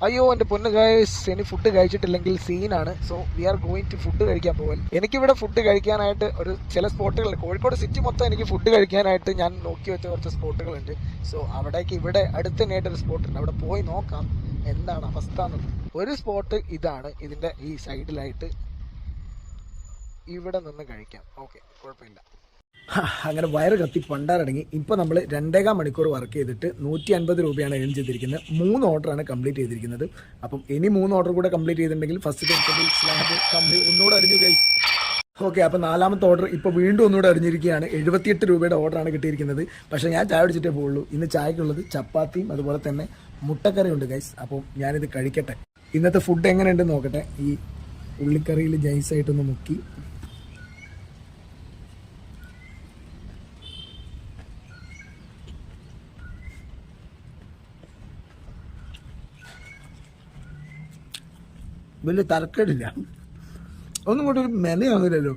അയ്യോ എൻ്റെ പൊന്ന് ഗൈസ്, ഇനി ഫുഡ് കഴിച്ചിട്ടില്ലെങ്കിൽ സീനാണ്. So we are going to food കഴിക്കാൻ പോകാൻ. എനിക്കിവിടെ ഫുഡ് കഴിക്കാനായിട്ട് ഒരു ചില സ്പോട്ടുകൾ, കോഴിക്കോട് സിറ്റി മൊത്തം എനിക്ക് ഫുഡ് കഴിക്കാനായിട്ട് ഞാൻ നോക്കി വെച്ച കുറച്ച് സ്പോട്ടുകളുണ്ട്. സോ അവിടേക്ക് ഇവിടെ അടുത്ത് തന്നെയായിട്ട് ഒരു സ്പോട്ടുണ്ട്, അവിടെ പോയി നോക്കാം എന്താണ് അവസ്ഥ എന്നുള്ളത്. ഒരു സ്പോട്ട് ഇതാണ്, ഇതിൻ്റെ ഈ സൈഡിലായിട്ട് ഇവിടെ നിന്ന് കഴിക്കാം. ഓക്കെ, കുഴപ്പമില്ല. അങ്ങനെ വയറ് കത്തി പണ്ടാരടങ്ങി. ഇപ്പോൾ നമ്മൾ 2.25 മണിക്കൂർ വർക്ക് ചെയ്തിട്ട് 150 രൂപയാണ് ഏൺ ചെയ്തിരിക്കുന്നത്. 3 ഓർഡറാണ് കംപ്ലീറ്റ് ചെയ്തിരിക്കുന്നത്. അപ്പം ഇനി 3 ഓർഡർ കൂടെ കംപ്ലീറ്റ് ചെയ്തിട്ടുണ്ടെങ്കിൽ ഫസ്റ്റ് സ്ലാബ് കംപ്ലീറ്റ് ഒന്നുകൂടെ അറിഞ്ഞു കഴിയും. ഓക്കെ, അപ്പോൾ 4ാമത്തെ ഓർഡർ ഇപ്പോൾ വീണ്ടും ഒന്നുകൂടെ അറിഞ്ഞിരിക്കുകയാണ്. 78 രൂപയുടെ ഓർഡറാണ് കിട്ടിയിരിക്കുന്നത്. പക്ഷേ ഞാൻ ചായ കുടിച്ചിട്ടേ പോകുള്ളൂ. ഇന്ന് ചായക്കുള്ളത് ചപ്പാത്തിയും അതുപോലെ തന്നെ മുട്ടക്കറിയുണ്ട് ഗൈസ്. അപ്പോൾ ഞാനിത് കഴിക്കട്ടെ. ഇന്നത്തെ ഫുഡ് എങ്ങനെയുണ്ടെന്ന് നോക്കട്ടെ. ഈ ഉള്ളിക്കറിയിൽ ജൈസായിട്ടൊന്ന് മുക്കി വലിയ തരക്കേടില്ല. ഒന്നും കൂടെ ഒരു മെനയാകുന്നില്ലല്ലോ.